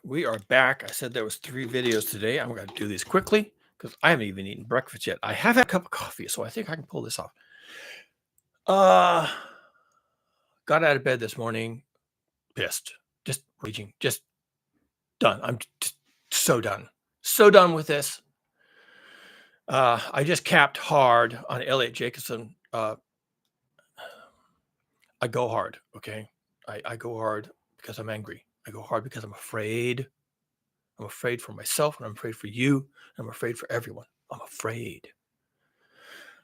We are back. I said there was 3 videos today. I'm going to do these quickly because I haven't even eaten breakfast yet. I have had a cup of coffee, so I think I can pull this off. Uh, got out of bed this morning, pissed, just raging, just done. I'm just so done. So done with this. I just capped hard on Elliot Jacobson. I go hard, okay? I go hard because I'm angry. I go hard because I'm afraid. I'm afraid for myself, and I'm afraid for you, and I'm afraid for everyone. I'm afraid.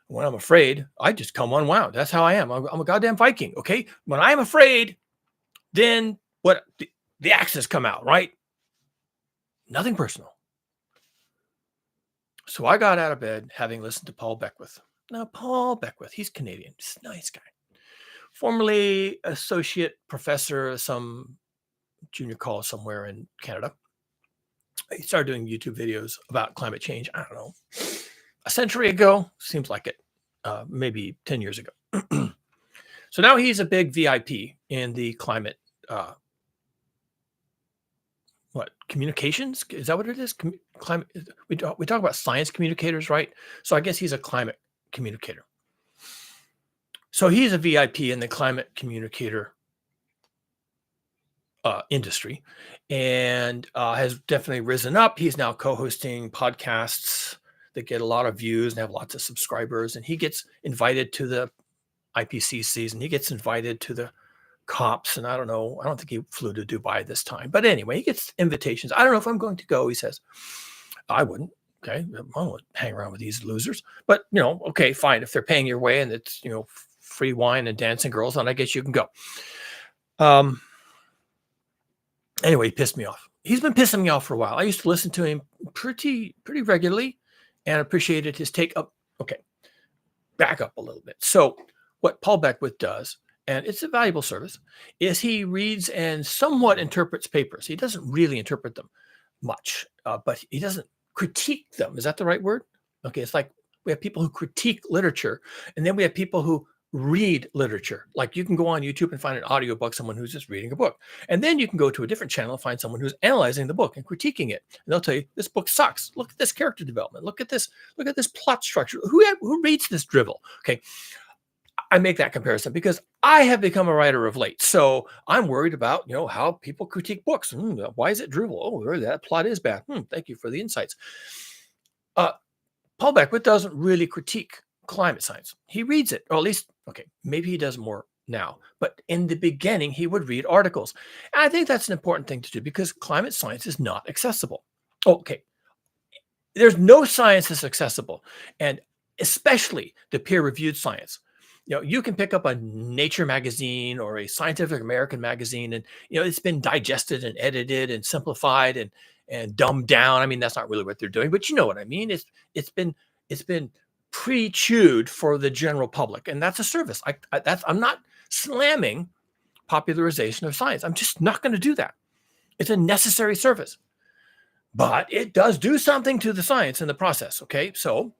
When I'm afraid, I just come unwound. That's how I am. I'm a goddamn Viking, okay? When I'm afraid, then what? The axes come out, right? Nothing personal. So I got out of bed having listened to Paul Beckwith. Now, Paul Beckwith, he's Canadian. He's a nice guy. Formerly associate professor at some junior college somewhere in Canada. He started doing YouTube videos about climate change, I don't know, a century ago. Seems like it. Maybe 10 years ago. So now he's a big VIP in the climate, communications? Is that what it is? Climate. We talk about science communicators, right? So I guess he's a climate communicator. So he's a VIP in the climate communicator industry, and has definitely risen up. He's now co-hosting podcasts that get a lot of views and have lots of subscribers, and he gets invited to the IPCCs, and he gets invited to the COPs, and I don't know. I don't think he flew to Dubai this time, but anyway, he gets invitations. I don't know if I'm going to go. He says, I wouldn't. Okay, I won't hang around with these losers. But okay, fine. If they're paying your way and it's free wine and dancing girls, then I guess you can go. Anyway, he pissed me off. He's been pissing me off for a while. I used to listen to him pretty regularly and appreciated his take up. Okay, back up a little bit. So what Paul Beckwith does, and it's a valuable service, is he reads and somewhat interprets papers. He doesn't really interpret them much, but he doesn't critique them. Is that the right word? Okay, it's like we have people who critique literature, and then we have people who read literature. Like you can go on YouTube and find an audiobook, someone who's just reading a book. And then you can go to a different channel and find someone who's analyzing the book and critiquing it. And they'll tell you, this book sucks. Look at this character development. Look at this plot structure. Who reads this drivel? Okay. I make that comparison because I have become a writer of late. So I'm worried about, how people critique books. Why is it drivel? Oh, that plot is bad. Thank you for the insights. Paul Beckwith doesn't really critique climate science. He reads it, or at least, okay, maybe he does more now. But in the beginning, he would read articles. And I think that's an important thing to do because climate science is not accessible. Okay. There's no science that's accessible, and especially the peer-reviewed science. You can pick up a Nature magazine or a Scientific American magazine, and it's been digested and edited and simplified and dumbed down. I mean, that's not really what they're doing, but you know what I mean. It's been pre-chewed for the general public, and that's a service. I'm not slamming popularization of science. I'm just not going to do that. It's a necessary service, but it does do something to the science in the process. Okay, so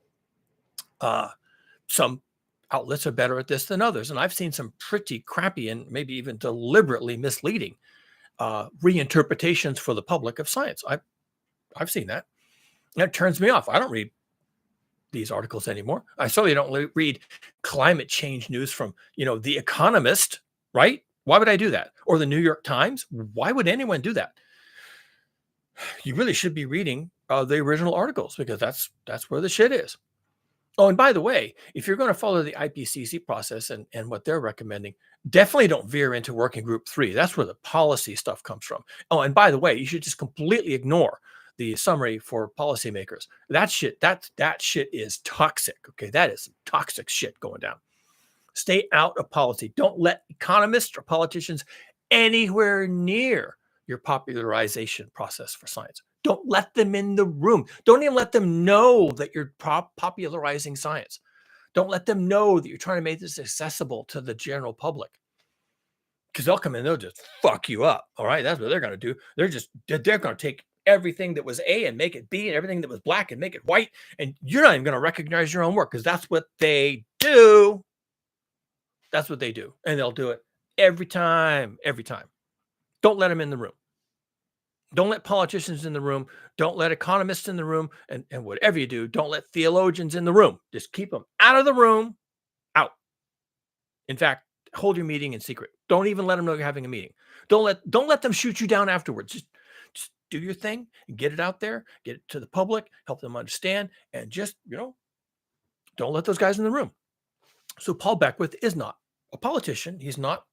some outlets are better at this than others, and I've seen some pretty crappy and maybe even deliberately misleading reinterpretations for the public of science. I've seen that. That turns me off. I don't read these articles anymore. I certainly don't read climate change news from The Economist, right? Why would I do that? Or the New York Times? Why would anyone do that? You really should be reading the original articles because that's where the shit is. Oh, and by the way, if you're going to follow the IPCC process and what they're recommending, definitely don't veer into working group 3. That's where the policy stuff comes from. Oh, and by the way, you should just completely ignore the summary for policymakers. That shit is toxic. Okay, that is toxic shit going down. Stay out of policy. Don't let economists or politicians anywhere near your popularization process for science. Don't let them in the room. Don't even let them know that you're popularizing science. Don't let them know that you're trying to make this accessible to the general public. Because they'll come in, they'll just fuck you up. All right, that's what they're going to do. They're going to take everything that was A and make it B, and everything that was black and make it white. And you're not even going to recognize your own work because that's what they do. That's what they do. And they'll do it every time. Don't let them in the room. Don't let politicians in the room. Don't let economists in the room. And whatever you do, don't let theologians in the room. Just keep them out of the room, out. In fact, hold your meeting in secret. Don't even let them know you're having a meeting. Don't let them shoot you down afterwards. Just do your thing and get it out there, get it to the public, help them understand, and just, don't let those guys in the room. So Paul Beckwith is not a politician. He's not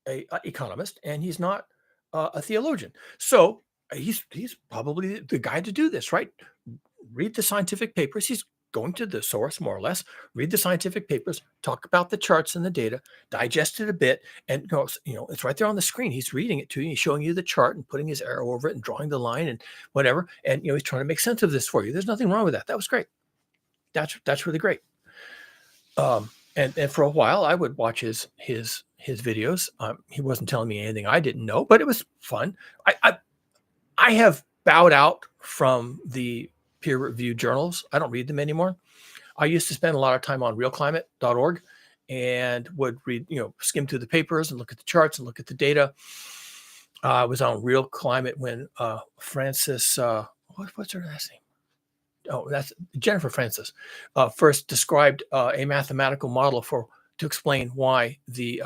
a economist, and he's not a theologian. So he's probably the guy to do this, right? Read the scientific papers. He's going to the source, more or less. Read the scientific papers, talk about the charts and the data, digest it a bit, and it's right there on the screen. He's reading it to you, he's showing you the chart and putting his arrow over it and drawing the line and whatever. And he's trying to make sense of this for you. There's nothing wrong with that. That was great. That's really great. And for a while, I would watch his videos. He wasn't telling me anything I didn't know, but it was fun. I have bowed out from the peer-reviewed journals. I don't read them anymore. I used to spend a lot of time on realclimate.org and would read, skim through the papers and look at the charts and look at the data. I was on Real Climate when Francis, what's her last name? Oh, that's Jennifer Francis, first described a mathematical model to explain why the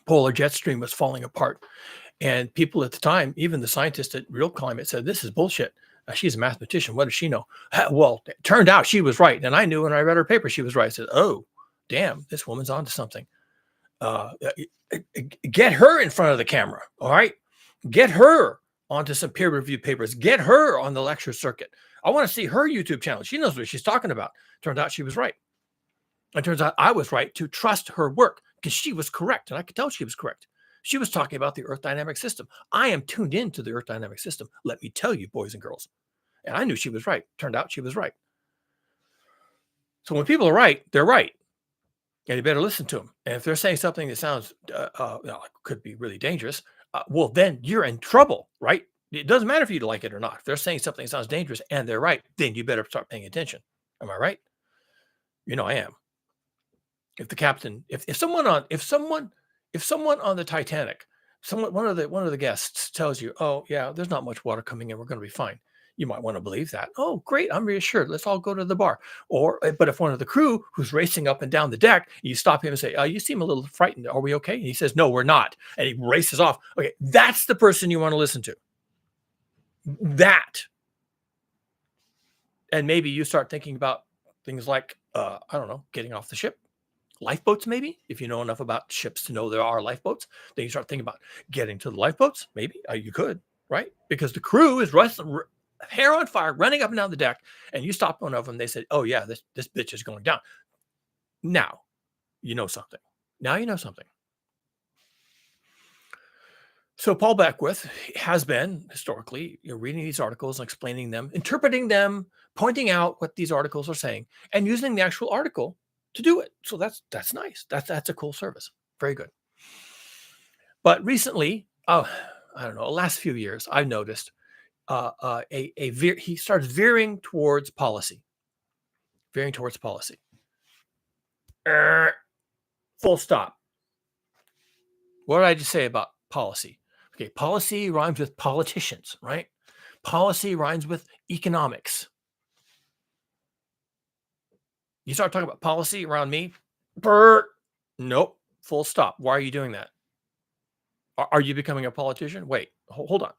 polar jet stream was falling apart. And people at the time, even the scientists at Real Climate, said, this is bullshit. She's a mathematician. What does she know? Well, it turned out she was right. And I knew when I read her paper, she was right. I said, oh, damn, this woman's onto something. Get her in front of the camera. All right. Get her onto some peer review papers. Get her on the lecture circuit. I want to see her YouTube channel. She knows what she's talking about. Turns out she was right. It turns out I was right to trust her work because she was correct. And I could tell she was correct. She was talking about the Earth dynamic system. I am tuned into the Earth dynamic system. Let me tell you, boys and girls. And I knew she was right. Turned out she was right. So when people are right, they're right. And you better listen to them. And if they're saying something that sounds could be really dangerous, well, then you're in trouble, right? It doesn't matter if you like it or not. If they're saying something that sounds dangerous and they're right, then you better start paying attention. Am I right? I am. If the captain, if someone on the Titanic, one of the guests tells you, oh yeah, there's not much water coming in, we're going to be fine. You might want to believe that. Oh, great, I'm reassured. Let's all go to the bar. But if one of the crew who's racing up and down the deck, you stop him and say, you seem a little frightened. Are we okay? And he says, no, we're not. And he races off. Okay, that's the person you want to listen to. That. And maybe you start thinking about things like, I don't know, getting off the ship. Lifeboats, maybe, if you know enough about ships to know there are lifeboats, then you start thinking about getting to the lifeboats. Maybe you could, right? Because the crew is hair on fire, running up and down the deck, and you stop one of them. They said, "Oh yeah, this bitch is going down." Now, you know something. Now you know something. So Paul Beckwith has been historically reading these articles and explaining them, interpreting them, pointing out what these articles are saying, and using the actual article to do it. So that's nice. That's a cool service. Very good. But recently, I don't know, the last few years, I've noticed he starts veering towards policy. Veering towards policy. Full stop. What did I just say about policy? Okay, policy rhymes with politicians, right? Policy rhymes with economics. You start talking about policy around me, nope, full stop. Why are you doing that? Are you becoming a politician? Wait, hold on.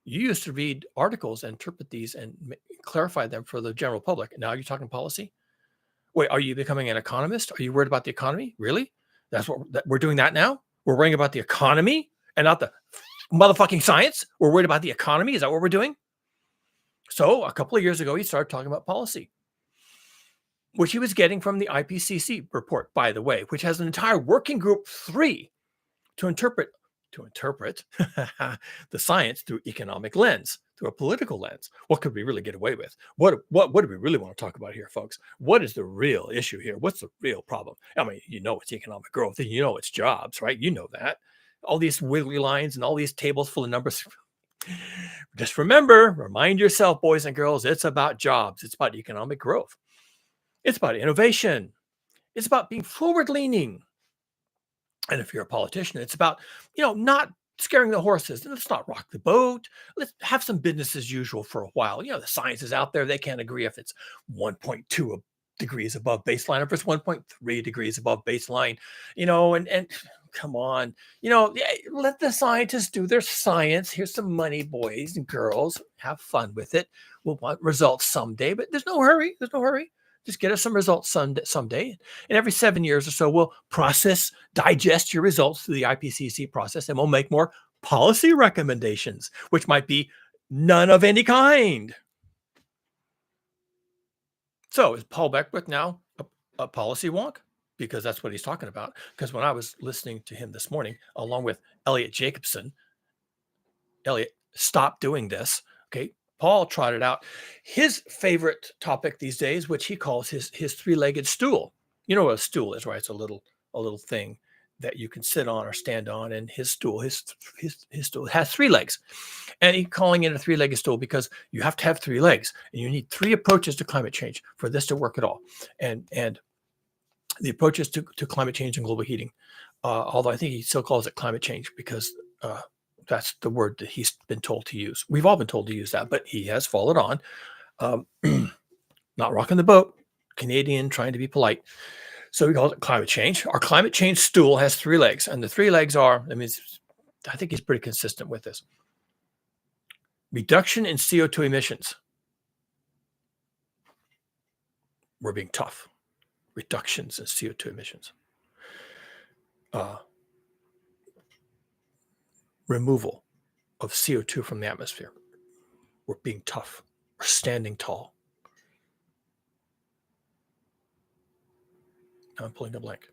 You used to read articles and interpret these and clarify them for the general public. Now you're talking policy? Wait, are you becoming an economist? Are you worried about the economy? Really? That's what we're doing that now? We're worrying about the economy and not the motherfucking science? We're worried about the economy? Is that what we're doing? So a couple of years ago, he started talking about policy, which he was getting from the IPCC report, by the way, which has an entire working group 3 to interpret the science through economic lens, through a political lens. What could we really get away with? What do we really want to talk about here, folks? What is the real issue here? What's the real problem? I mean, it's economic growth, and it's jobs, right? You know that. All these wiggly lines and all these tables full of numbers. Just remind yourself, boys and girls, it's about jobs. It's about economic growth. It's about innovation. It's about being forward-leaning. And if you're a politician, it's about, not scaring the horses. Let's not rock the boat. Let's have some business as usual for a while. The science is out there. They can't agree if it's 1.2 degrees above baseline or if it's 1.3 degrees above baseline, and come on, yeah, let the scientists do their science. Here's some money, boys and girls. Have fun with it. We'll want results someday, but there's no hurry. There's no hurry. Just get us some results someday. And every 7 years or so, we'll digest your results through the IPCC process, and we'll make more policy recommendations, which might be none of any kind. So is Paul Beckwith now a policy wonk? Because that's what he's talking about. Because when I was listening to him this morning, along with Elliot Jacobson, Elliot, stop doing this. Okay. Paul trotted out his favorite topic these days, which he calls his three-legged stool. You know what a stool is, right? It's a little thing that you can sit on or stand on. And his stool has 3 legs. And he's calling it a three-legged stool because you have to have 3 legs, and you need 3 approaches to climate change for this to work at all. And the approaches to climate change and global heating, although I think he still calls it climate change because that's the word that he's been told to use. We've all been told to use that, but he has followed on. Not rocking the boat, Canadian, trying to be polite. So we call it climate change. Our climate change stool has 3 legs, and the 3 legs are, I think he's pretty consistent with this. Reduction in CO2 emissions. We're being tough. Reductions in CO2 emissions. Removal of CO2 from the atmosphere. We're being tough. We're standing tall. Now I'm pulling a blank.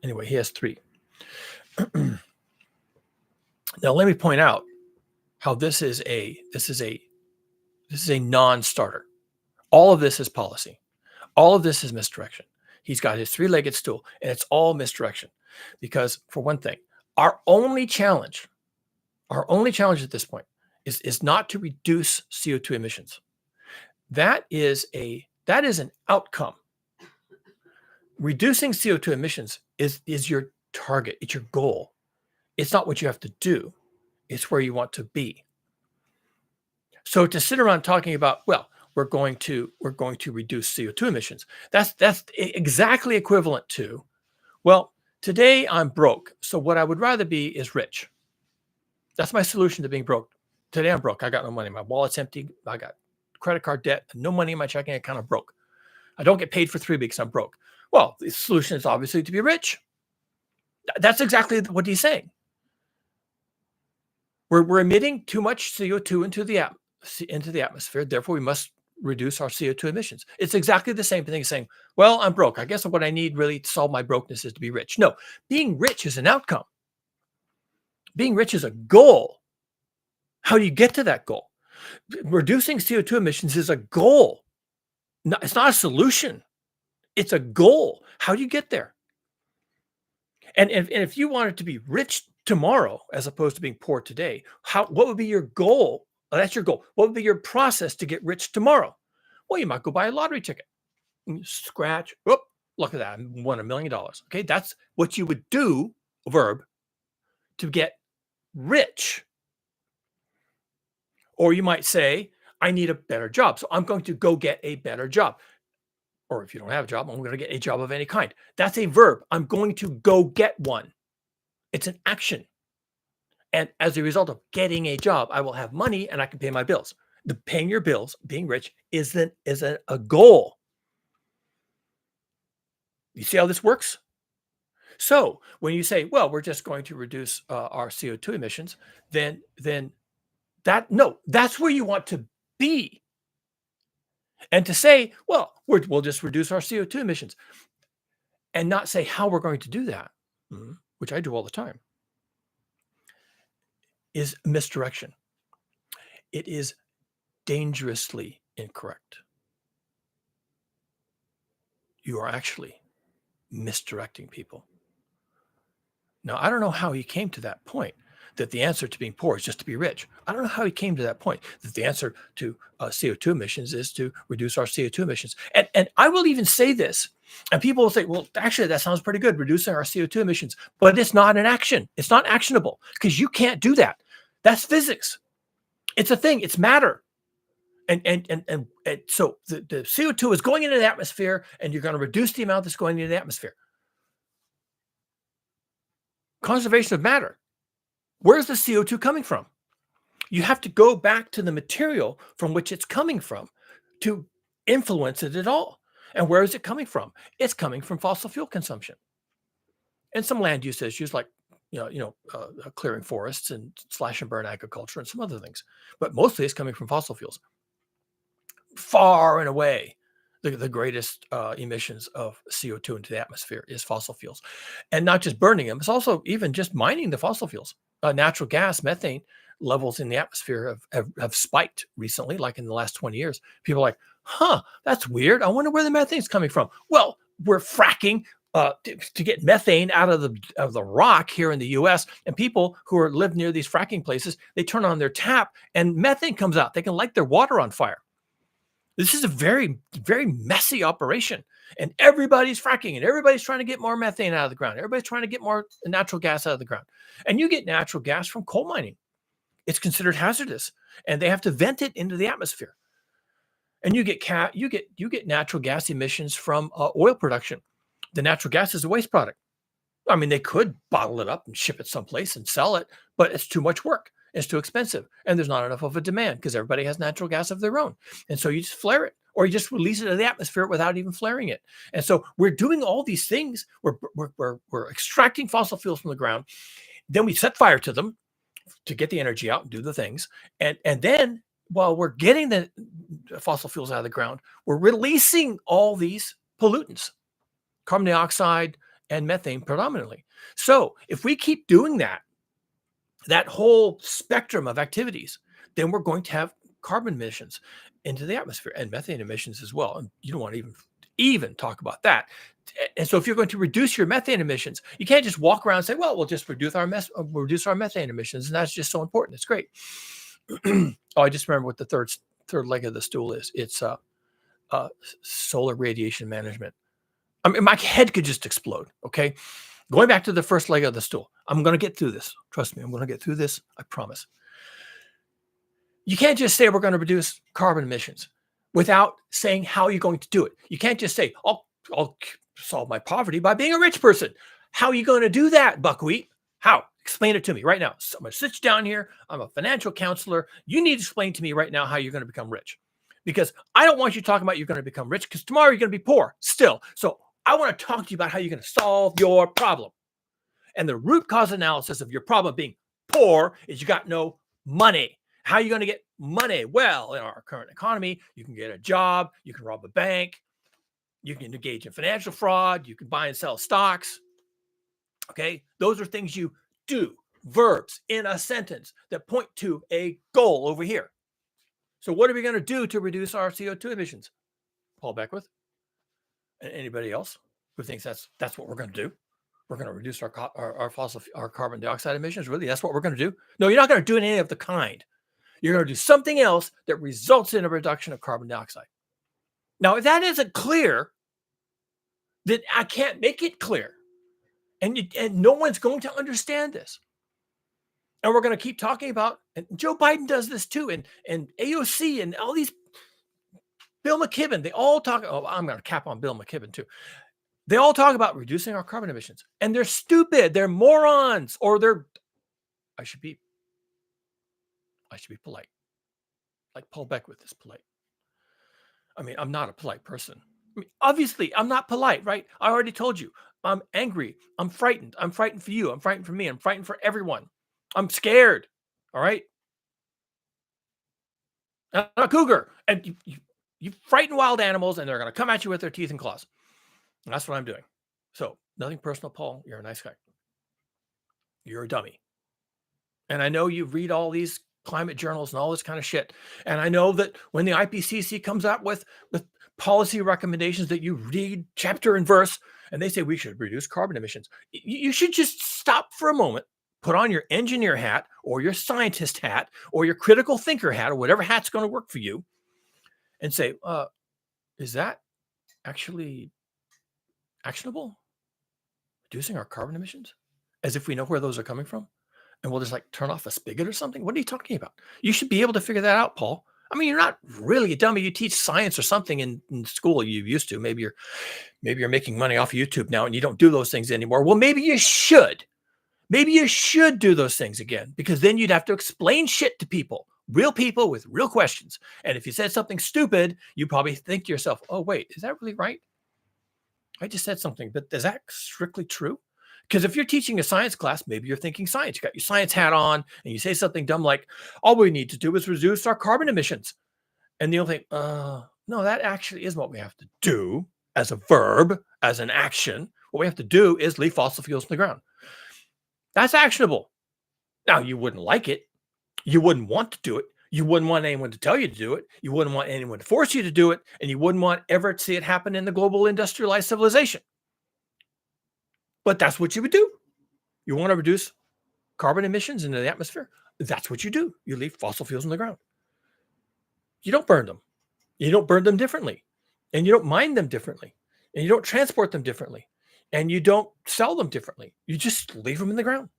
Anyway, he has 3. Now let me point out how this is a non-starter. All of this is policy. All of this is misdirection. He's got his 3-legged stool, and it's all misdirection. Because for one thing, our only challenge at this point is not to reduce CO2 emissions. That is an outcome. Reducing CO2 emissions is your target. It's your goal. It's not what you have to do. It's where you want to be. So to sit around talking about, well, we're going to reduce CO2 emissions, that's exactly equivalent to, well, today I'm broke, so what I would rather be is rich. That's my solution to being broke. Today I'm broke. I got no money. My wallet's empty. I got credit card debt, no money in my checking account. I'm broke. I don't get paid for 3 weeks. I'm broke. Well, the solution is obviously to be rich. That's exactly what he's saying. We're emitting too much CO2 into the atmosphere. Therefore, we must reduce our CO2 emissions. It's exactly the same thing as saying, well, I'm broke. I guess what I need really to solve my brokenness is to be rich. No, being rich is an outcome. Being rich is a goal. How do you get to that goal? Reducing CO2 emissions is a goal. No, it's not a solution. It's a goal. How do you get there? And if you wanted to be rich tomorrow as opposed to being poor today, what would be your goal? Oh, that's your goal. What would be your process to get rich tomorrow? Well, you might go buy a lottery ticket. Scratch. Look at that. I won $1 million. Okay, that's what you would do, verb, to get rich. Or you might say, I need a better job, so I'm going to go get a better job. Or if you don't have a job, I'm going to get a job of any kind. That's a verb. I'm going to go get one. It's an action. And as a result of getting a job, I will have money and I can pay my bills. The paying your bills, being rich, is a goal. You see how this works? So when you say, well, we're just going to reduce our CO2 emissions, then that's where you want to be. And to say, well, we'll just reduce our CO2 emissions and not say how we're going to do that, which I do all the time, is misdirection. It is dangerously incorrect. You are actually misdirecting people. Now, I don't know how he came to that point, that the answer to being poor is just to be rich. I don't know how he came to that point, that the answer to CO2 emissions is to reduce our CO2 emissions. And I will even say this, and people will say, well, actually, that sounds pretty good, reducing our CO2 emissions, but it's not an action. It's not actionable because you can't do that. That's physics. It's a thing. It's matter. And so the CO2 is going into the atmosphere, and you're going to reduce the amount that's going into the atmosphere. Conservation of matter. Where's the CO2 coming from? You have to go back to the material from which it's coming from to influence it at all. And where is it coming from? It's coming from fossil fuel consumption and some land use issues like clearing forests and slash and burn agriculture and some other things. But mostly it's coming from fossil fuels. Far and away, the greatest emissions of CO2 into the atmosphere is fossil fuels. And not just burning them, it's also even just mining the fossil fuels. Natural gas, methane levels in the atmosphere have spiked recently, like in the last 20 years. People are like, that's weird. I wonder where the methane's coming from. Well, we're fracking to get methane out of the rock here in the U.S. And people who live near these fracking places, they turn on their tap and methane comes out. They can light their water on fire. This is a very, very messy operation. And everybody's fracking and everybody's trying to get more methane out of the ground. Everybody's trying to get more natural gas out of the ground. And you get natural gas from coal mining. It's considered hazardous, and they have to vent it into the atmosphere. And you get natural gas emissions from oil production. The natural gas is a waste product. I mean, they could bottle it up and ship it someplace and sell it, but it's too much work. It's too expensive, and there's not enough of a demand because everybody has natural gas of their own. And so you just flare it, or you just release it into the atmosphere without even flaring it. And so we're doing all these things. We're extracting fossil fuels from the ground. Then we set fire to them to get the energy out and do the things. And then while we're getting the fossil fuels out of the ground, we're releasing all these pollutants, carbon dioxide and methane predominantly. So if we keep doing that whole spectrum of activities, then we're going to have carbon emissions into the atmosphere and methane emissions as well. And you don't want to even talk about that. And so if you're going to reduce your methane emissions, you can't just walk around and say, well, we'll just reduce our methane emissions. And that's just so important. It's great. I just remember what the third leg of the stool is. It's solar radiation management. I mean, my head could just explode. Okay. Going back to the first leg of the stool, I'm going to get through this. Trust me, I'm going to get through this. I promise. You can't just say we're going to reduce carbon emissions without saying how you're going to do it. You can't just say, I'll solve my poverty by being a rich person. How are you going to do that, Buckwheat? How? Explain it to me right now. So I'm going to sit you down here. I'm a financial counselor. You need to explain to me right now how you're going to become rich. Because I don't want you talking about you're going to become rich because tomorrow you're going to be poor still. So I want to talk to you about how you're going to solve your problem. And the root cause analysis of your problem being poor is you got no money. How are you going to get money? Well, in our current economy, you can get a job, you can rob a bank, you can engage in financial fraud, you can buy and sell stocks. Okay, those are things you do, verbs in a sentence that point to a goal over here. So what are we going to do to reduce our CO2 emissions? Paul Beckwith? Anybody else who thinks that's what we're going to do? We're going to reduce our carbon dioxide emissions? Really? That's what we're going to do? No, you're not going to do any of the kind. You're going to do something else that results in a reduction of carbon dioxide. Now, if that isn't clear, then I can't make it clear. And no one's going to understand this. And we're going to keep talking about, and Joe Biden does this too, and AOC and all these, Bill McKibben, they all talk, I'm going to cap on Bill McKibben too. They all talk about reducing our carbon emissions. And they're stupid, they're morons, or I should be polite. Like Paul Beckwith is polite. I mean, I'm not a polite person. I mean, obviously, I'm not polite, right? I already told you. I'm angry. I'm frightened. I'm frightened for you. I'm frightened for me. I'm frightened for everyone. I'm scared. All right? I'm a cougar. And you frighten wild animals, and they're going to come at you with their teeth and claws. And that's what I'm doing. So, nothing personal, Paul. You're a nice guy. You're a dummy. And I know you read all these climate journals and all this kind of shit. And I know that when the IPCC comes out with policy recommendations that you read chapter and verse, and they say we should reduce carbon emissions, you should just stop for a moment put on your engineer hat or your scientist hat or your critical thinker hat or whatever hat's going to work for you and say, is that actually actionable? Reducing our carbon emissions? As if we know where those are coming from? And we'll just like turn off a spigot or something? What are you talking about? You should be able to figure that out, Paul. I mean, you're not really a dummy. You teach science or something in school you used to. Maybe you're making money off of YouTube now and you don't do those things anymore. Well, maybe you should. Maybe you should do those things again, because then you'd have to explain shit to people, real people with real questions. And if you said something stupid, you probably think to yourself, oh, wait, is that really right? I just said something, but is that strictly true? Because if you're teaching a science class, maybe you're thinking science. You got your science hat on and you say something dumb like, all we need to do is reduce our carbon emissions. And you'll think, no, that actually is what we have to do as a verb, as an action. What we have to do is leave fossil fuels in the ground. That's actionable. Now, you wouldn't like it. You wouldn't want to do it. You wouldn't want anyone to tell you to do it. You wouldn't want anyone to force you to do it. And you wouldn't want ever to see it happen in the global industrialized civilization. But that's what you would do. You want to reduce carbon emissions into the atmosphere? That's what you do. You leave fossil fuels in the ground. You don't burn them. You don't burn them differently. And you don't mine them differently. And you don't transport them differently. And you don't sell them differently. You just leave them in the ground.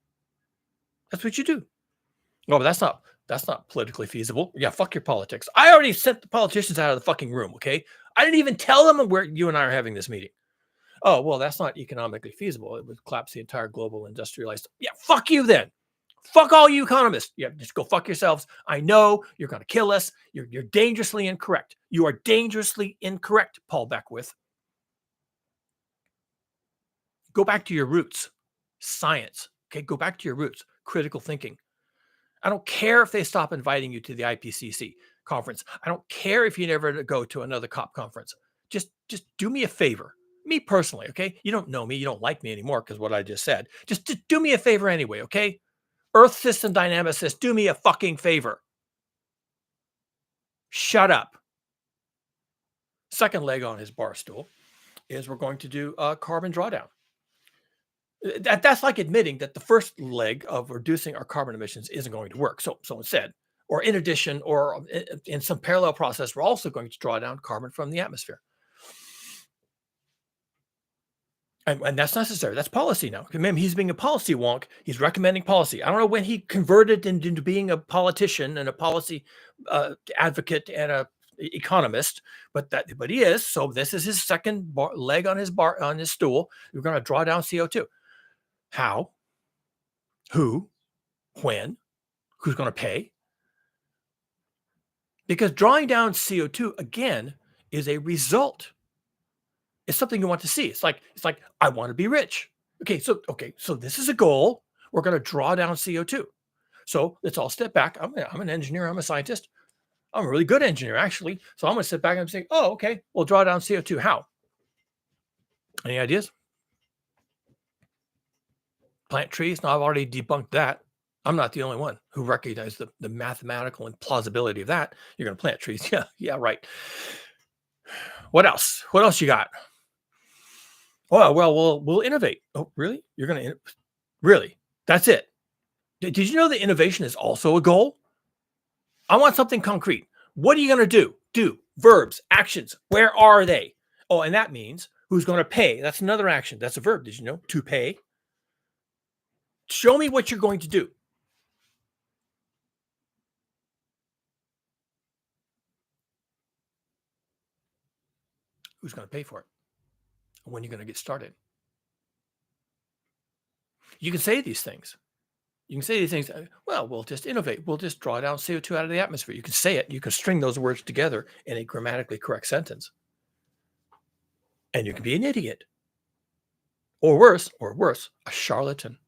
That's what you do. Oh, but that's not politically feasible. Yeah, fuck your politics. I already sent the politicians out of the fucking room, okay? I didn't even tell them where you and I are having this meeting. Oh, well, that's not economically feasible. It would collapse the entire global industrialized. Yeah, fuck you then. Fuck all you economists. Yeah, just go fuck yourselves. I know you're going to kill us. You're dangerously incorrect. You are dangerously incorrect, Paul Beckwith. Go back to your roots. Science. Okay, go back to your roots. Critical thinking. I don't care if they stop inviting you to the IPCC conference. I don't care if you never go to another COP conference. Just do me a favor. Me personally, okay? You don't know me. You don't like me anymore because what I just said. Just do me a favor anyway, okay? Earth system dynamicists, do me a fucking favor. Shut up. Second leg on his bar stool is we're going to do a carbon drawdown. That's like admitting that the first leg of reducing our carbon emissions isn't going to work. So instead, or in addition, or in some parallel process, we're also going to draw down carbon from the atmosphere. And that's necessary. That's policy now. Remember, he's being a policy wonk. He's recommending policy. I don't know when he converted into being a politician and a policy advocate and a economist, but he is. So this is his second leg on his stool. We're going to draw down CO2. How? Who? When? Who's going to pay? Because drawing down CO2 again is a result. It's something you want to see. It's like I want to be rich. Okay, so this is a goal. We're going to draw down CO2. So let's all step back. I'm an engineer. I'm a scientist. I'm a really good engineer, actually. So I'm going to sit back and say, oh, okay, we'll draw down CO2. How? Any ideas? Plant trees? No, I've already debunked that. I'm not the only one who recognized the mathematical implausibility of that. You're going to plant trees. Yeah, right. What else? What else you got? Oh, well, we'll innovate. Oh, really? You're going to really? That's it. Did you know that innovation is also a goal? I want something concrete. What are you going to do? Do. Verbs, actions. Where are they? Oh, and that means who's going to pay? That's another action. That's a verb. Did you know? To pay. Show me what you're going to do. Who's going to pay for it? When are you going to get started? You can say these things. You can say these things. Well, we'll just innovate. We'll just draw down CO2 out of the atmosphere. You can say it. You can string those words together in a grammatically correct sentence. And you can be an idiot. Or worse, a charlatan.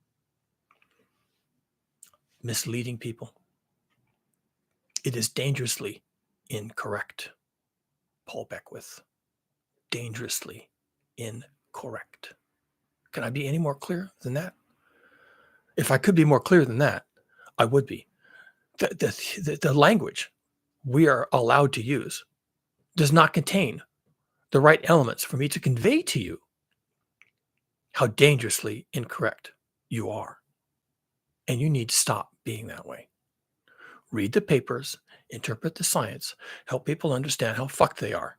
Misleading people. It is dangerously incorrect. Paul Beckwith. Dangerously incorrect. Can I be any more clear than that? If I could be more clear than that, I would be. The language we are allowed to use does not contain the right elements for me to convey to you how dangerously incorrect you are. And you need to stop being that way. Read the papers, interpret the science, help people understand how fucked they are,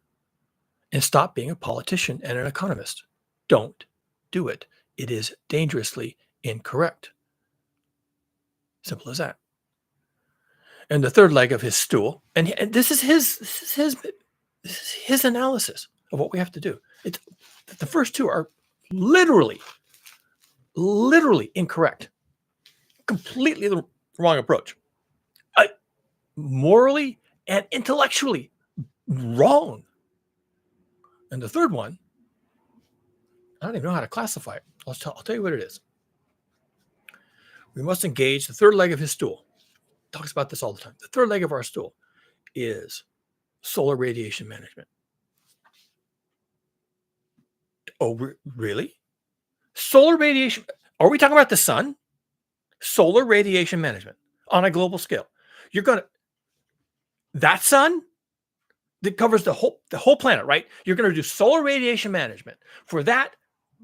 and stop being a politician and an economist. Don't do it. It is dangerously incorrect. Simple as that. And the third leg of his stool, and this is his analysis of what we have to do. It's the first two are literally incorrect, completely the wrong approach, morally and intellectually wrong. And the third one, I don't even know how to classify it. I'll tell you what it is. We must engage the third leg of his stool. Talks about this all the time. The third leg of our stool is solar radiation management. Oh, really? Solar radiation? Are we talking about the sun? Solar radiation management on a global scale. You're going to, that sun that covers the whole planet, right? You're going to do solar radiation management for that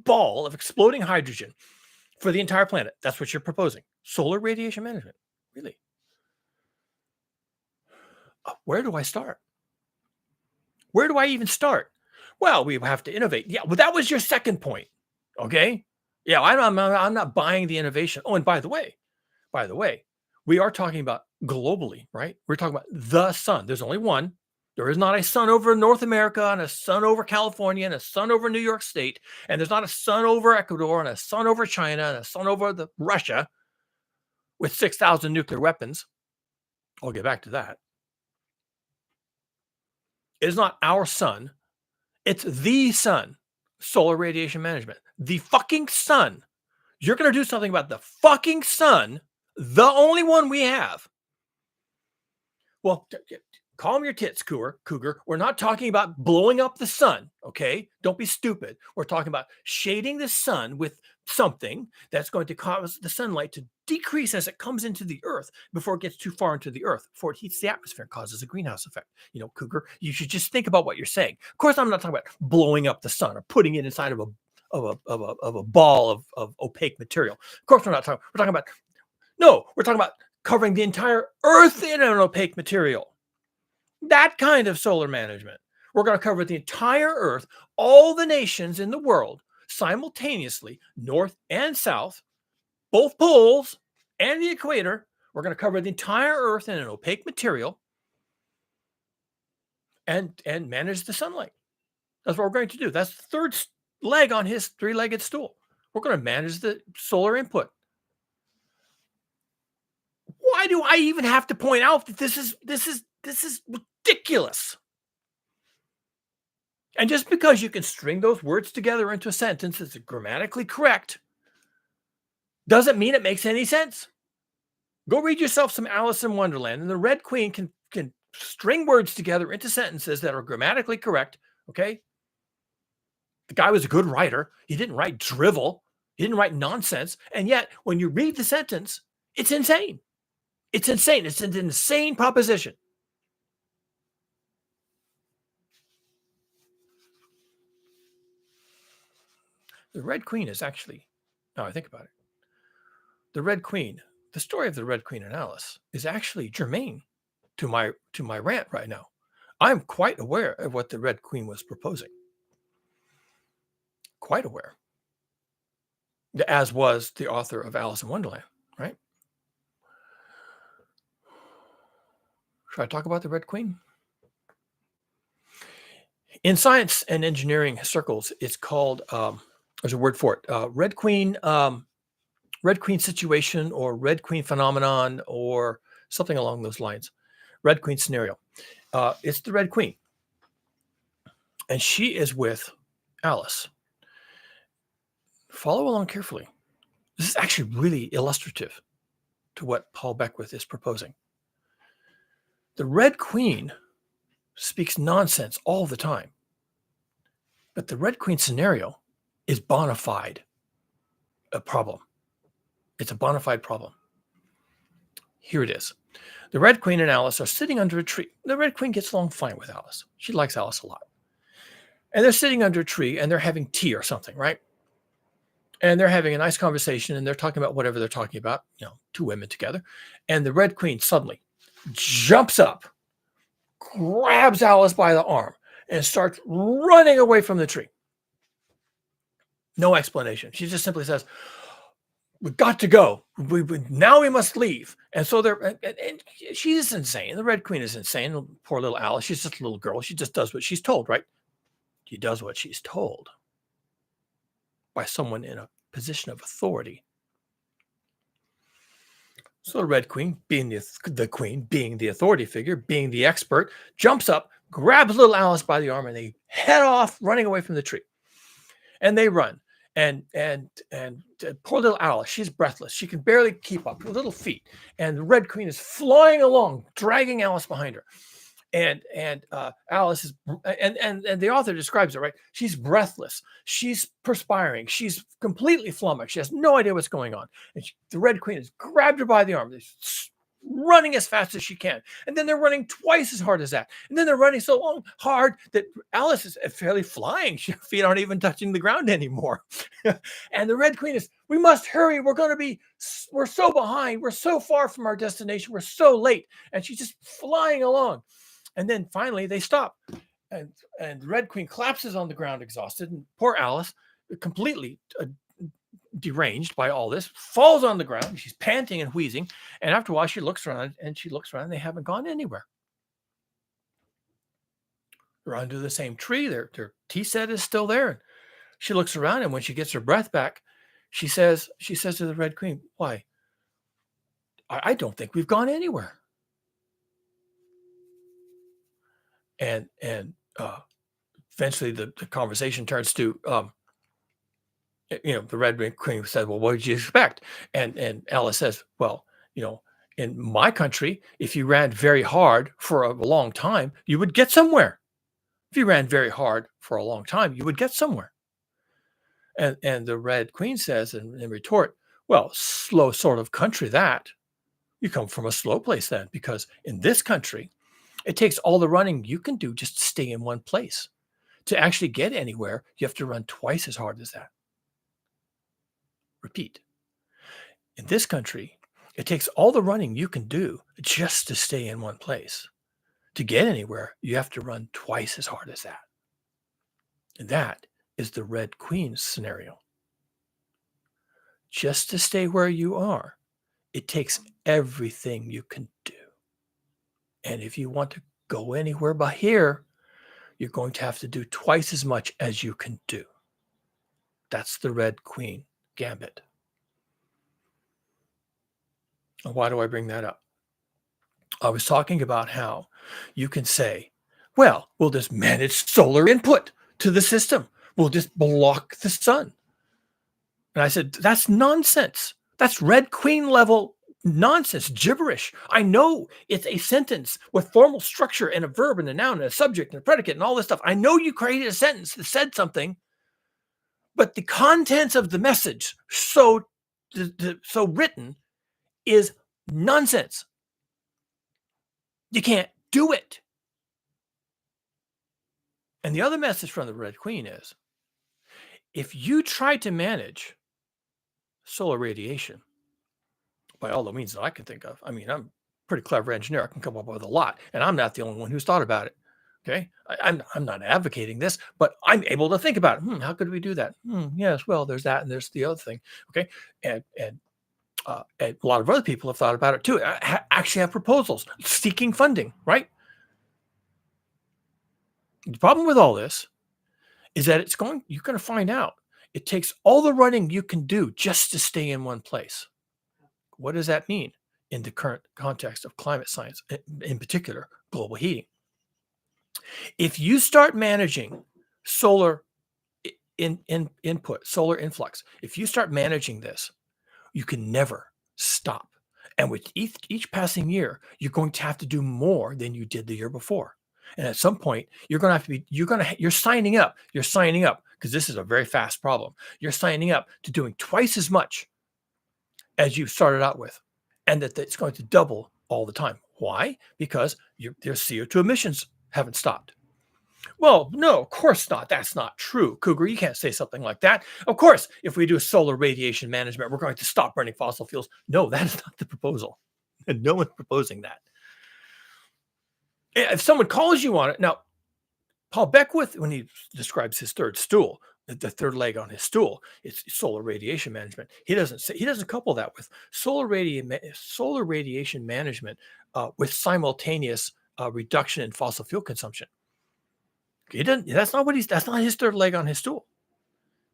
ball of exploding hydrogen for the entire planet. That's what you're proposing. Solar radiation management. Really? Where do I start? Where do I even start? Well, we have to innovate. Yeah, well, that was your second point. Okay. Yeah, I'm not buying the innovation. Oh, and by the way, we are talking about globally, right? We're talking about the sun. There's only one. There is not a sun over North America and a sun over California and a sun over New York State. And there's not a sun over Ecuador and a sun over China and a sun over Russia with 6,000 nuclear weapons. I'll get back to that. It is not our sun. It's the sun. Solar radiation management. The fucking sun. You're going to do something about the fucking sun, the only one we have. Well, calm your tits, Cougar. We're not talking about blowing up the sun, okay? Don't be stupid. We're talking about shading the sun with something that's going to cause the sunlight to decrease as it comes into the earth before it gets too far into the earth, before it heats the atmosphere and causes a greenhouse effect. You know, Cougar, you should just think about what you're saying. Of course, I'm not talking about blowing up the sun or putting it inside of a ball of opaque material. Of course, we're talking about covering the entire earth in an opaque material. That kind of solar management. We're going to cover the entire earth, all the nations in the world simultaneously, north and south, both poles and the equator. We're going to cover the entire earth in an opaque material and manage the sunlight. That's what we're going to do. That's the third leg on his three-legged stool. We're going to manage the solar input. Why do I even have to point out that this is ridiculous? And just because you can string those words together into a sentence that's grammatically correct doesn't mean it makes any sense. Go read yourself some Alice in Wonderland, and the Red Queen can string words together into sentences that are grammatically correct, okay? The guy was a good writer. He didn't write drivel. He didn't write nonsense. And yet, when you read the sentence, it's insane. It's insane. It's an insane proposition. The Red Queen is actually, now I think about it, the Red Queen, the story of the Red Queen and Alice is actually germane to my rant right now. I'm quite aware of what the Red Queen was proposing. Quite aware. As was the author of Alice in Wonderland, right? Should I talk about the Red Queen? In science and engineering circles, it's called, there's a word for it, Red Queen situation or Red Queen phenomenon or something along those lines. Red Queen scenario. It's the Red Queen. And she is with Alice. Follow along carefully. This is actually really illustrative to what Paul Beckwith is proposing. The Red Queen speaks nonsense all the time. But the Red Queen scenario is bona fide a problem. It's a bona fide problem. Here it is. The Red Queen and Alice are sitting under a tree. The Red Queen gets along fine with Alice. She likes Alice a lot. And they're sitting under a tree and they're having tea or something, right? and they're having a nice conversation, and they're talking about whatever they're talking about, two women together. And the Red Queen suddenly jumps up, grabs Alice by the arm, and starts running away from the tree. No explanation. She just simply says, "We've got to go. Now we must leave." And so and she's insane. The Red Queen is insane. Poor little Alice. She's just a little girl. She just does what she's told, right? She does what she's told by someone in a position of authority. So the Red Queen, being the queen, being the authority figure, being the expert, jumps up, grabs little Alice by the arm, and they head off running away from the tree. And they run. And poor little Alice, she's breathless. She can barely keep up, her little feet. And the Red Queen is flying along, dragging Alice behind her. And Alice is, and the author describes it, right? She's breathless. She's perspiring. She's completely flummoxed. She has no idea what's going on. And the Red Queen has grabbed her by the arm. They're running as fast as she can. And then they're running twice as hard as that. And then they're running so long, hard that Alice is fairly flying. Her feet aren't even touching the ground anymore. And the Red Queen is, "We must hurry. We're so behind. We're so far from our destination. We're so late." And she's just flying along. And then finally they stop, and the Red Queen collapses on the ground exhausted, and poor Alice, completely deranged by all this, falls on the ground. She's panting and wheezing, and after a while she looks around, and they haven't gone anywhere. They're under the same tree. Their tea set is still there. And she looks around, and when she gets her breath back, she says to the Red Queen, "Why, I don't think we've gone anywhere." And eventually the conversation turns to, the Red Queen said, "Well, what did you expect?" And Alice says, "Well, in my country, if you ran very hard for a long time, you would get somewhere. If you ran very hard for a long time, you would get somewhere." And the Red Queen says in retort, "Well, slow sort of country that. You come from a slow place then, because in this country, it takes all the running you can do just to stay in one place. To actually get anywhere, you have to run twice as hard as that." Repeat. In this country, it takes all the running you can do just to stay in one place. To get anywhere, you have to run twice as hard as that. And that is the Red Queen's scenario. Just to stay where you are, it takes everything you can do. And if you want to go anywhere but here, you're going to have to do twice as much as you can do. That's the Red Queen gambit. And why do I bring that up? I was talking about how you can say, "Well, we'll just manage solar input to the system. We'll just block the sun." And I said, that's nonsense. That's Red Queen level nonsense, gibberish. I know it's a sentence with formal structure and a verb and a noun and a subject and a predicate and all this stuff. I know you created a sentence that said something, but the contents of the message so written is nonsense. You can't do it. And the other message from the Red Queen is, if you try to manage solar radiation, by all the means that I can think of, I mean, I'm a pretty clever engineer. I can come up with a lot, and I'm not the only one who's thought about it. Okay, I'm not advocating this, but I'm able to think about it. How could we do that? Yes, well, there's that, and there's the other thing. Okay, and a lot of other people have thought about it too. Actually, have proposals seeking funding. Right. The problem with all this is that you're going to find out it takes all the running you can do just to stay in one place. What does that mean in the current context of climate science, in particular, global heating? If you start managing solar input, solar influx, if you start managing this, you can never stop. And with each passing year, you're going to have to do more than you did the year before. And at some point, you're signing up because this is a very fast problem. You're signing up to doing twice as much as you started out with, and that it's going to double all the time. Why? Because their CO2 emissions haven't stopped. Well, no, of course not. That's not true. Cougar, you can't say something like that. Of course, if we do solar radiation management, we're going to stop burning fossil fuels. No, that is not the proposal. And no one's proposing that. If someone calls you on it, now, Paul Beckwith, when he describes his third stool, the third leg on his stool, it's solar radiation management. He doesn't couple that with solar radiation management with simultaneous reduction in fossil fuel consumption. He doesn't. That's not what he's. That's not his third leg on his stool.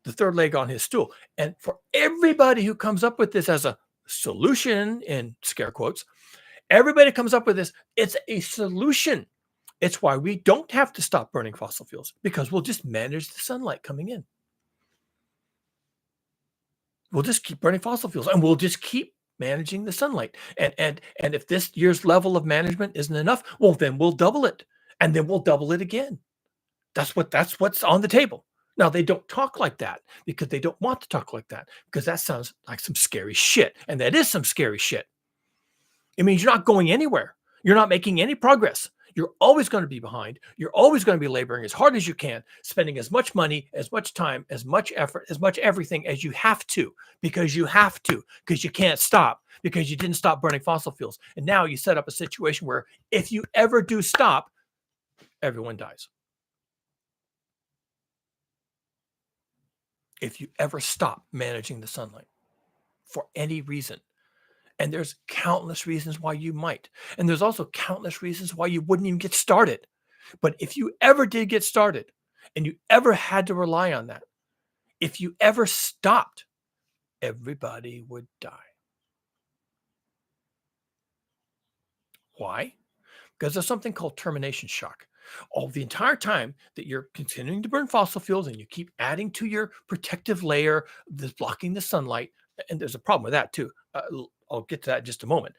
The third leg on his stool. And for everybody who comes up with this as a solution, in scare quotes, everybody comes up with this. It's a solution. It's why we don't have to stop burning fossil fuels, because we'll just manage the sunlight coming in. We'll just keep burning fossil fuels, and we'll just keep managing the sunlight. And if this year's level of management isn't enough, well, then we'll double it, and then we'll double it again. That's what's on the table. Now, they don't talk like that because they don't want to talk like that, because that sounds like some scary shit. And that is some scary shit. It means you're not going anywhere. You're not making any progress. You're always going to be behind. You're always going to be laboring as hard as you can, spending as much money, as much time, as much effort, as much everything as you have to, because you have to, because you can't stop, because you didn't stop burning fossil fuels. And now you set up a situation where if you ever do stop, everyone dies. If you ever stop managing the sunlight for any reason. And there's countless reasons why you might. And there's also countless reasons why you wouldn't even get started. But if you ever did get started and you ever had to rely on that, if you ever stopped, everybody would die. Why? Because there's something called termination shock. All the entire time that you're continuing to burn fossil fuels and you keep adding to your protective layer that's blocking the sunlight, and there's a problem with that too. I'll get to that in just a moment.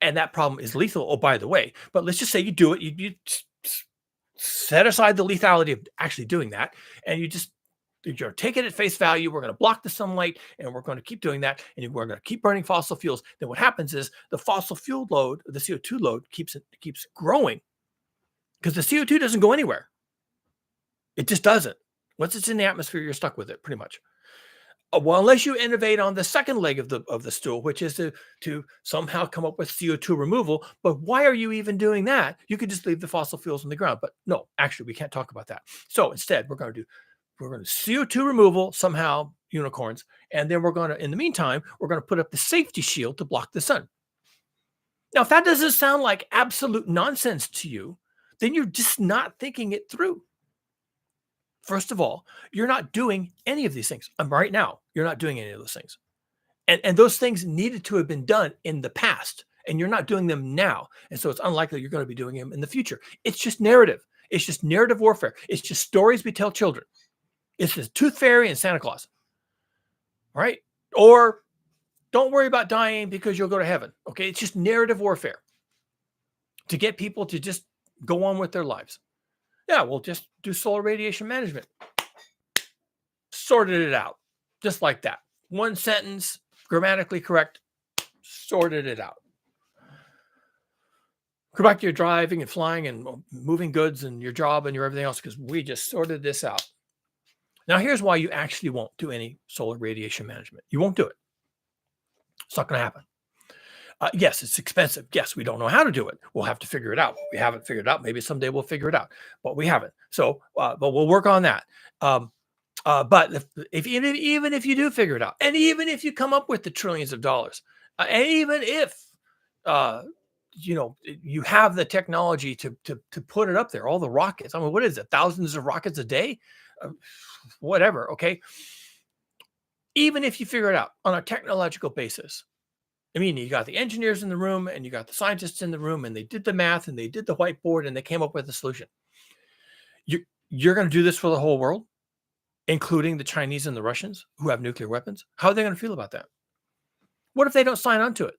And that problem is lethal. Oh, by the way, but let's just say you do it. You set aside the lethality of actually doing that, and you're taking it at face value. We're going to block the sunlight, and we're going to keep doing that, and we're going to keep burning fossil fuels. Then what happens is the fossil fuel load, the CO2 load, keeps growing, because the CO2 doesn't go anywhere. It just doesn't. Once it's in the atmosphere, you're stuck with it, pretty much. Well, unless you innovate on the second leg of the stool, which is to somehow come up with CO2 removal. But why are you even doing that? You could just leave the fossil fuels in the ground. But no, actually, we can't talk about that. So instead, we're going to CO2 removal, somehow, unicorns, and then in the meantime, we're going to put up the safety shield to block the sun. Now, if that doesn't sound like absolute nonsense to you, then you're just not thinking it through. First of all, you're not doing any of these things. Right now, you're not doing any of those things. And those things needed to have been done in the past, and you're not doing them now. And so it's unlikely you're going to be doing them in the future. It's just narrative. It's just narrative warfare. It's just stories we tell children. It's the Tooth Fairy and Santa Claus. All right? Or don't worry about dying because you'll go to heaven. Okay? It's just narrative warfare to get people to just go on with their lives. Yeah, we'll just do solar radiation management. Sorted it out. Just like that. One sentence, grammatically correct, sorted it out. Go back to your driving and flying and moving goods and your job and your everything else, because we just sorted this out. Now, here's why you actually won't do any solar radiation management. You won't do it. It's not going to happen. Yes, it's expensive. Yes, we don't know how to do it. We'll have to figure it out. We haven't figured it out. Maybe someday we'll figure it out, but we haven't. So, but we'll work on that. But even if you do figure it out, and even if you come up with the trillions of dollars, and even if you have the technology to put it up there, all the rockets. I mean, what is it? Thousands of rockets a day, whatever. Okay. Even if you figure it out on a technological basis, I mean, you got the engineers in the room and you got the scientists in the room, and they did the math and they did the whiteboard and they came up with a solution. You're going to do this for the whole world, including the Chinese and the Russians who have nuclear weapons. How are they going to feel about that? What if they don't sign on to it?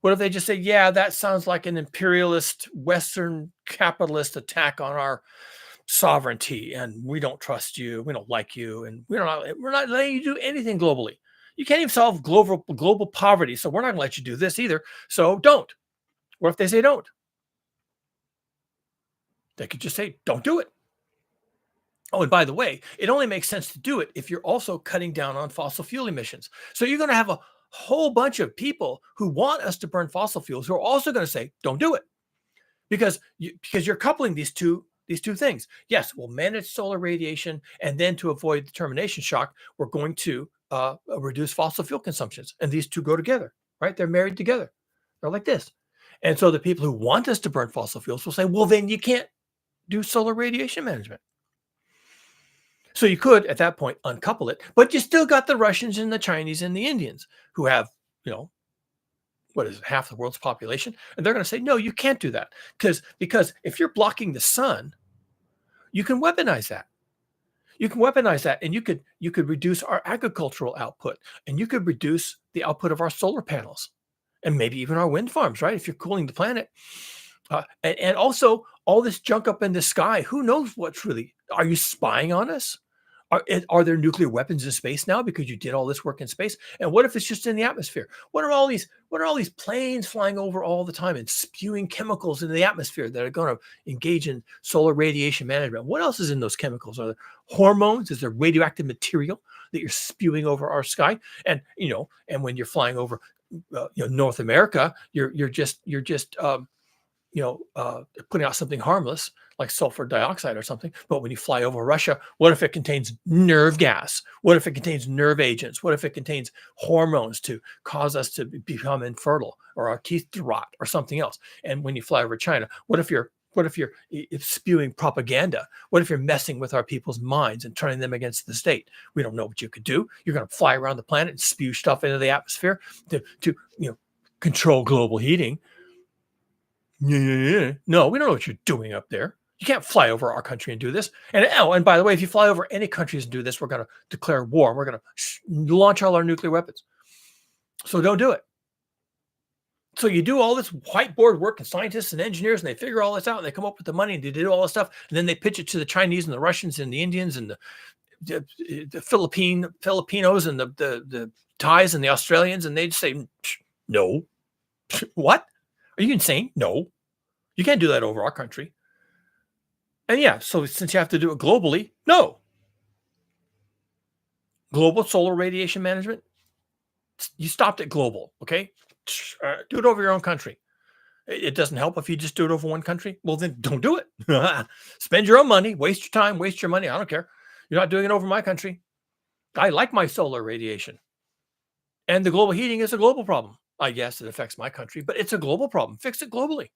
What if they just say, yeah, that sounds like an imperialist, Western capitalist attack on our sovereignty, and we don't trust you, we don't like you, and we're not letting you do anything globally. You can't even solve global poverty, so we're not going to let you do this either. So don't. What if they say don't? They could just say, don't do it. Oh, and by the way, it only makes sense to do it if you're also cutting down on fossil fuel emissions. So you're going to have a whole bunch of people who want us to burn fossil fuels who are also going to say, don't do it because you're coupling these two things. Yes, we'll manage solar radiation, and then to avoid the termination shock, we're going to reduce fossil fuel consumptions, and these two go together, right? They're married together. They're like this, and so the people who want us to burn fossil fuels will say, well, then you can't do solar radiation management. So you could, at that point, uncouple it, but you still got the Russians and the Chinese and the Indians who have, you know, what is it, half the world's population, and they're going to say, no, you can't do that because if you're blocking the sun, you can weaponize that. You can weaponize that, and you could reduce our agricultural output, and you could reduce the output of our solar panels, and maybe even our wind farms, right? If you're cooling the planet, and also all this junk up in the sky. Who knows what's really? Are you spying on us? Are there nuclear weapons in space now because you did all this work in space? And what if it's just in the atmosphere? What are all these planes flying over all the time and spewing chemicals into the atmosphere that are going to engage in solar radiation management? What else is in those chemicals? Are there hormones? Is there radioactive material that you're spewing over our sky? And when you're flying over, North America, you're just putting out something harmless like sulfur dioxide or something. But when you fly over Russia, what if it contains nerve gas? What if it contains nerve agents? What if it contains hormones to cause us to become infertile or our teeth to rot or something else? And when you fly over China, what if you're spewing propaganda? What if you're messing with our people's minds and turning them against the state? We don't know what you could do. You're going to fly around the planet and spew stuff into the atmosphere to control global heating. Yeah. No, we don't know what you're doing up there. You can't fly over our country and do this. And by the way, if you fly over any countries and do this, we're going to declare war. We're going to launch all our nuclear weapons. So don't do it. So you do all this whiteboard work, and scientists and engineers, and they figure all this out, and they come up with the money, and they do all this stuff, and then they pitch it to the Chinese and the Russians and the Indians and the Filipinos and the Thais and the Australians, and they just say, no. What? Are you insane? No. You can't do that over our country. And yeah, so since you have to do it globally, no. Global solar radiation management, you stopped at global, okay? Do it over your own country. It doesn't help if you just do it over one country. Well, then don't do it. Spend your own money, waste your time, waste your money. I don't care. You're not doing it over my country. I like my solar radiation. And the global heating is a global problem. I guess it affects my country, but it's a global problem. Fix it globally.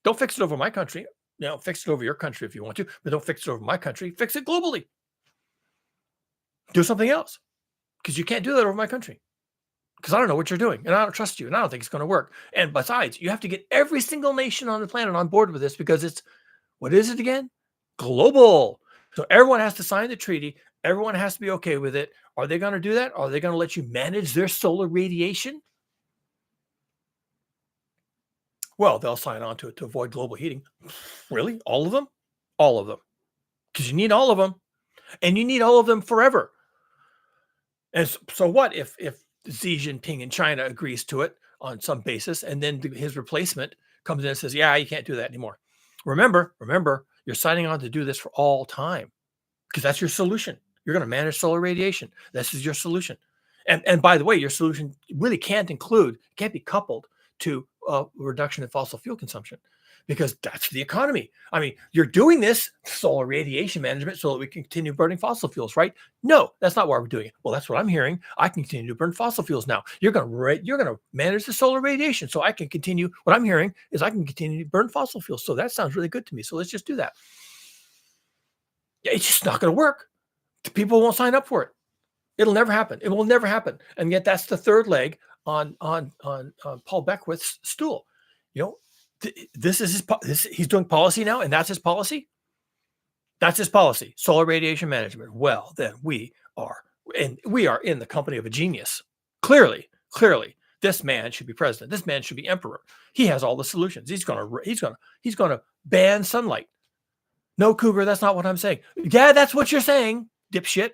Don't fix it over my country. Fix it over your country if you want to, but don't fix it over my country. Fix it globally. Do something else because you can't do that over my country because I don't know what you're doing and I don't trust you and I don't think it's going to work. And besides, you have to get every single nation on the planet on board with this because it's, what is it again? Global. So everyone has to sign the treaty. Everyone has to be okay with it. Are they going to do that? Are they going to let you manage their solar radiation? Well, they'll sign on to it to avoid global heating. Really? All of them? All of them. Because you need all of them. And you need all of them forever. And so what if Xi Jinping in China agrees to it on some basis, and then his replacement comes in and says, yeah, you can't do that anymore. Remember, you're signing on to do this for all time because that's your solution. You're going to manage solar radiation. This is your solution. And by the way, your solution really can't be coupled to reduction in fossil fuel consumption because that's the economy. I mean, you're doing this solar radiation management so that we can continue burning fossil fuels, right? No, that's not why we're doing it. Well, that's what I'm hearing. I can continue to burn fossil fuels now. You're going to manage the solar radiation so I can continue. What I'm hearing is I can continue to burn fossil fuels. So that sounds really good to me. So let's just do that. Yeah, it's just not going to work. People won't sign up for it. It'll never happen. It will never happen. And yet that's the third leg on Paul Beckwith's stool. This is he's doing policy now, and that's his policy. That's his policy. Solar radiation management. Well, then we are in the company of a genius. Clearly, this man should be president. This man should be emperor. He has all the solutions. He's gonna ban sunlight. No, Cougar, that's not what I'm saying. Yeah, that's what you're saying, dipshit.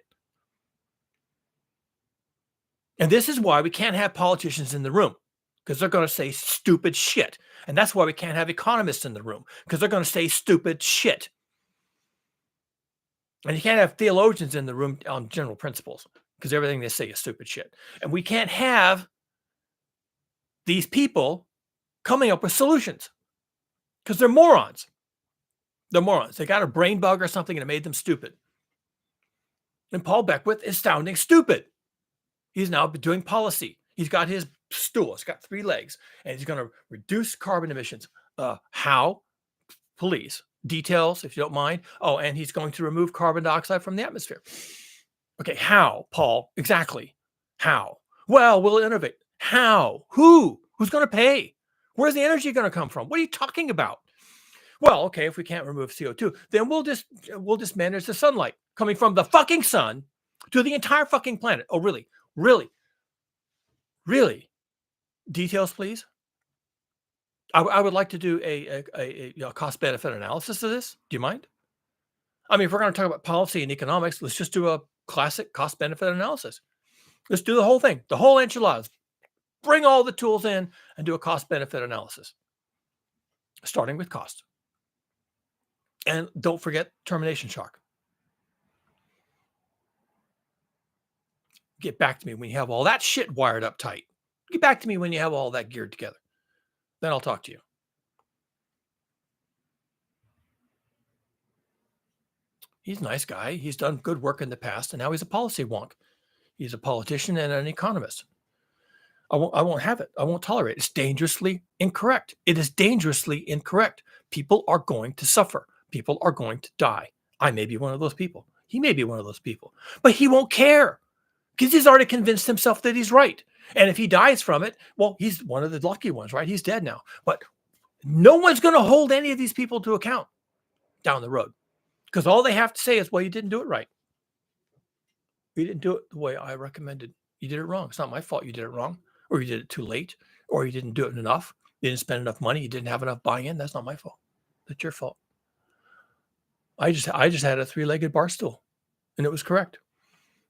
And this is why we can't have politicians in the room, because they're going to say stupid shit. And that's why we can't have economists in the room, because they're going to say stupid shit. And you can't have theologians in the room on general principles because everything they say is stupid shit. And we can't have these people coming up with solutions because they're morons. They're morons. They got a brain bug or something and it made them stupid. And Paul Beckwith is sounding stupid. He's now doing policy. He's got his stool. It's got 3 legs, and he's going to reduce carbon emissions. How? Please. Details, if you don't mind. Oh, and he's going to remove carbon dioxide from the atmosphere. Okay, how, Paul? Exactly. How? Well, we'll innovate. How? Who? Who's going to pay? Where's the energy going to come from? What are you talking about? Well, okay, if we can't remove CO2, then we'll just manage the sunlight coming from the fucking sun to the entire fucking planet. Oh, really? Really? Really? Details, please. I would like to do a cost benefit analysis of this. Do you mind? I mean, if we're going to talk about policy and economics, let's just do a classic cost benefit analysis. Let's do the whole thing, the whole enchiladas. Bring all the tools in and do a cost benefit analysis, starting with cost. And don't forget termination shock. Get back to me when you have all that shit wired up tight. Get back to me when you have all that geared together. Then I'll talk to you. He's a nice guy. He's done good work in the past, and now he's a policy wonk. He's a politician and an economist. I won't have it. I won't tolerate it. It's dangerously incorrect. It is dangerously incorrect. People are going to suffer. People are going to die. I may be one of those people. He may be one of those people. But he won't care because he's already convinced himself that he's right. And if he dies from it, well, he's one of the lucky ones, right? He's dead now. But no one's going to hold any of these people to account down the road because all they have to say is, well, you didn't do it right. You didn't do it the way I recommended. You did it wrong. It's not my fault you did it wrong, or you did it too late, or you didn't do it enough. You didn't spend enough money. You didn't have enough buy-in. That's not my fault. That's your fault. I just had a 3-legged bar stool, and it was correct.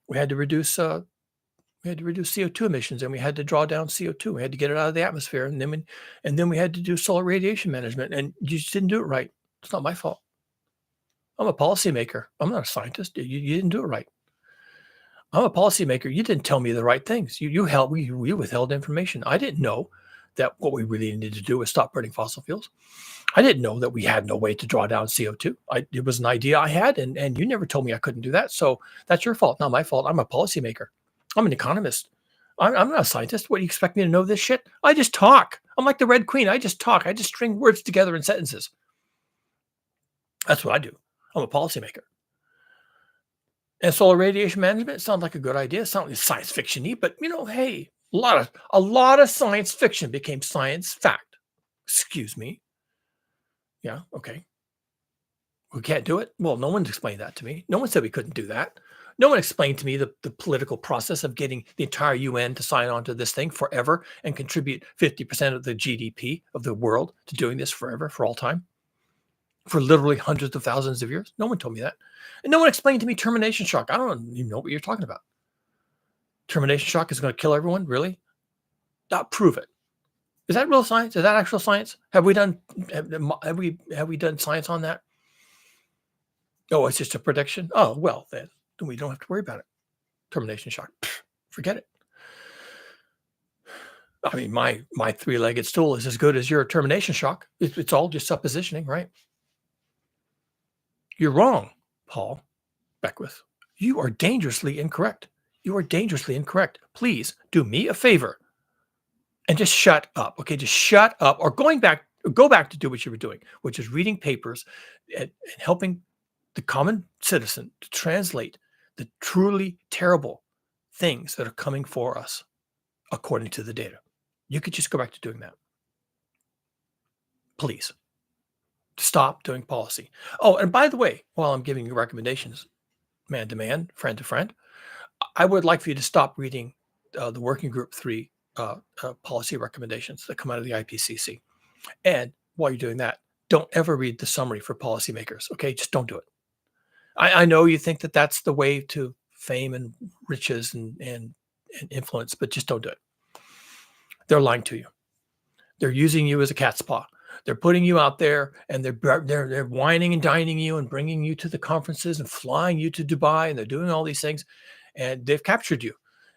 We had to reduce CO2 emissions, and we had to draw down CO2. We had to get it out of the atmosphere, and then we had to do solar radiation management. And you just didn't do it right. It's not my fault. I'm a policymaker. I'm not a scientist. You didn't do it right. I'm a policymaker. You didn't tell me the right things. You withheld information. I didn't know that what we really needed to do was stop burning fossil fuels. I didn't know that we had no way to draw down CO2. It was an idea I had, and you never told me I couldn't do that. So that's your fault, not my fault. I'm a policymaker. I'm an economist. I'm not a scientist. What, do you expect me to know this shit? I just talk. I'm like the Red Queen. I just talk. I just string words together in sentences. That's what I do. I'm a policymaker. And solar radiation management sounds like a good idea. It sounds like science fiction-y, but hey, a lot of science fiction became science fact. Excuse me. Yeah, okay. We can't do it? Well, no one's explained that to me. No one said we couldn't do that. No one explained to me the political process of getting the entire UN to sign on to this thing forever and contribute 50% of the GDP of the world to doing this forever, for all time, for literally hundreds of thousands of years. No one told me that. And no one explained to me termination shock. I don't even know what you're talking about. Termination shock is going to kill everyone? Really? Prove it. Is that real science? Is that actual science? Have we done science on that? Oh, it's just a prediction? Oh, well, then we don't have to worry about it. Termination shock. Forget it. I mean, my 3-legged stool is as good as your termination shock. It's all just suppositioning, right? You're wrong, Paul Beckwith. You are dangerously incorrect. You are dangerously incorrect. Please do me a favor and just shut up. Okay, just shut up, or go back to do what you were doing, which is reading papers and helping the common citizen to translate the truly terrible things that are coming for us according to the data. You could just go back to doing that. Please. Stop doing policy. Oh, and by the way, while I'm giving you recommendations, man to man, friend to friend, I would like for you to stop reading the Working Group 3 policy recommendations that come out of the IPCC. And while you're doing that, don't ever read the summary for policymakers. Okay, just don't do it. I know you think that that's the way to fame and riches and influence, but just don't do it. They're lying to you. They're using you as a cat's paw. They're putting you out there, and they're whining and dining you and bringing you to the conferences and flying you to Dubai, and they're doing all these things, and they've captured you,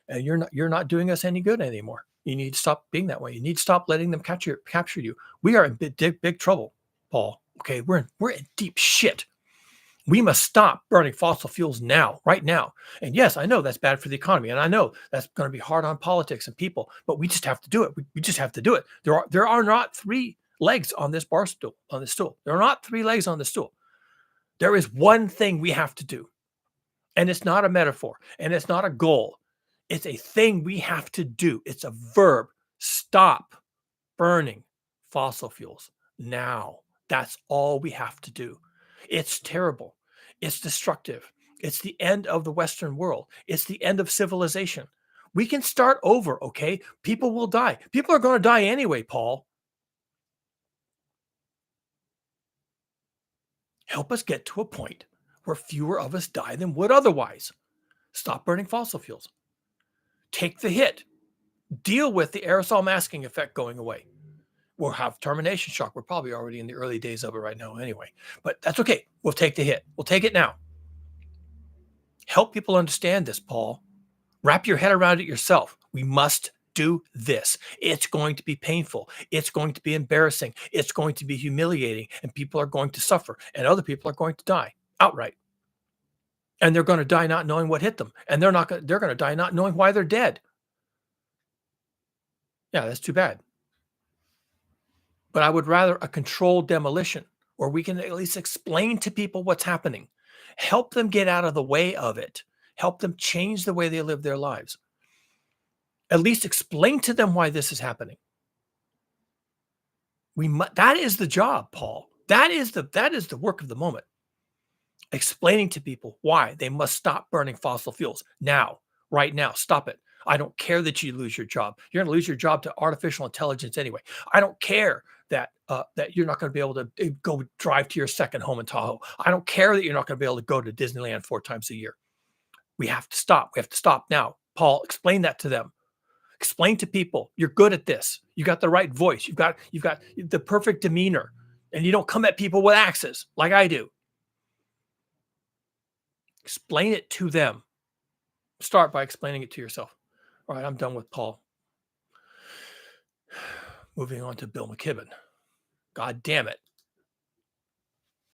and you're not doing us any good anymore. You need to stop being that way. You need to stop letting them capture you. We are in big trouble, Paul. Okay, we're in deep shit. We must stop burning fossil fuels now, right now. And yes, I know that's bad for the economy, and I know that's going to be hard on politics and people, but we just have to do it. We just have to do it. There are not three legs on this bar stool, on the stool. There are not three legs on the stool. There is one thing we have to do, and it's not a metaphor, and it's not a goal. It's a thing we have to do. It's a verb. Stop burning fossil fuels now. That's all we have to do. It's terrible. It's destructive. It's the end of the Western world. It's the end of civilization. We can start over, okay? People will die. People are going to die anyway, Paul. Help us get to a point where fewer of us die than would otherwise. Stop burning fossil fuels. Take the hit. Deal with the aerosol masking effect going away. We'll have termination shock. We're probably already in the early days of it right now anyway, but that's okay. We'll take the hit. We'll take it now. Help people understand this, Paul. Wrap your head around it yourself. We must do this. It's going to be painful. It's going to be embarrassing. It's going to be humiliating, and people are going to suffer, and other people are going to die outright. And they're going to die not knowing what hit them, and they're going to die not knowing why they're dead. Yeah, that's too bad. But I would rather a controlled demolition where we can at least explain to people what's happening, help them get out of the way of it, help them change the way they live their lives. At least explain to them why this is happening. That is the job, Paul. That is the work of the moment. Explaining to people why they must stop burning fossil fuels now, right now. Stop it. I don't care that you lose your job. You're going to lose your job to artificial intelligence anyway. I don't care that you're not going to be able to go drive to your second home in Tahoe. I don't care that you're not going to be able to go to Disneyland 4 times a year. We have to stop. We have to stop now. Paul, explain that to them. Explain to people you're good at this. You got the right voice. You've got the perfect demeanor, and you don't come at people with axes like I do. Explain it to them. Start by explaining it to yourself. All right, I'm done with Paul. Moving on to Bill McKibben. God damn it.